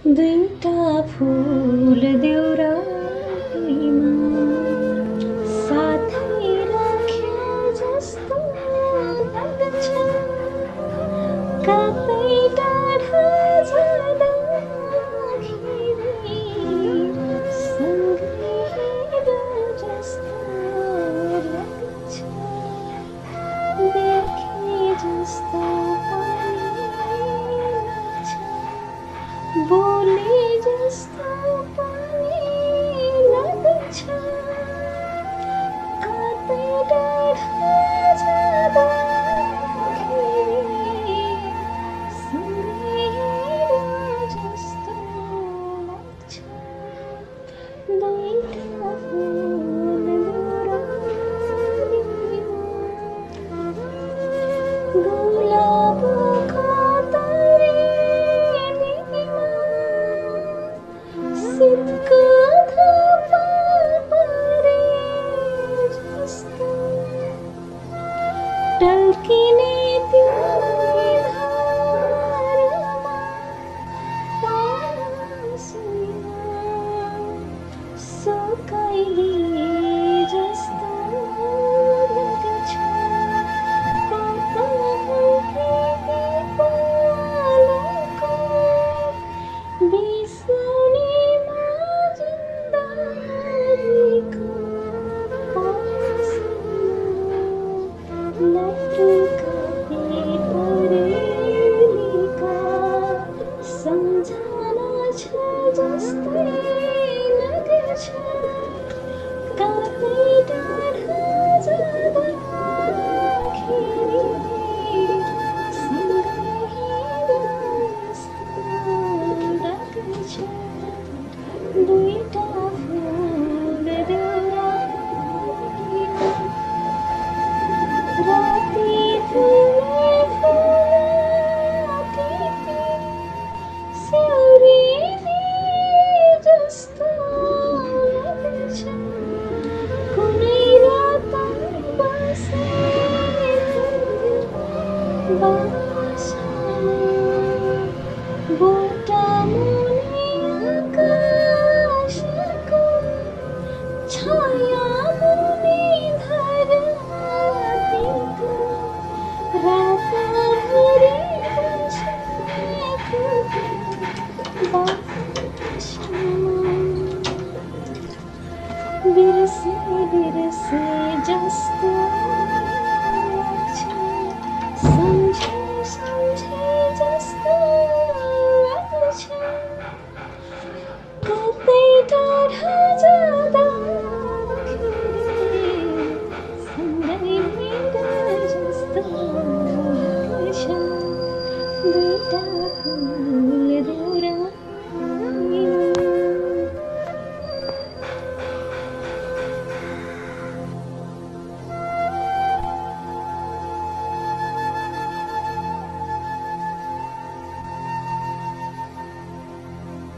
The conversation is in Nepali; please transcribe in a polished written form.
दुईटा फुल देउरालीमा साथै राखे जस्तो लाग्छ। कतै टाढा जाँदाखेरि सँगै हिँडे जस्तो लाग्छ। देखे जस्तो पनि लाग्छ, बोले जस्तो पनि लाग्छ। कतै टाढा जाँदाखेरि सँगै हिँडे जस्तो लाग्छ। दुईटा फुल देउरालीमा गुलाबको तरेनीमा शीतको थोपा परे जस्तो टल्किने त्यो निधारमा पासुमा सुकाइदिए जस्तो लाग्छ। पालको बिसनीमा जिन्दगीको पासमा लटकाए परेलीका सम्झना छ जस्तै लाग्छ। कतै टाढा जाँदाखेरि सँगै हिँडे जस्तो लाग्छ। दुईटा फुल देउरालीमा राति फुले फुल टिपी स्याउरिने जस्तो लाग्छ। कुनै रात बसेको बासामा बोटामुनि आकाशको छाया मुनि धरतीको रातभरि बसेको बासामा बिर्से बिर्से जस्तो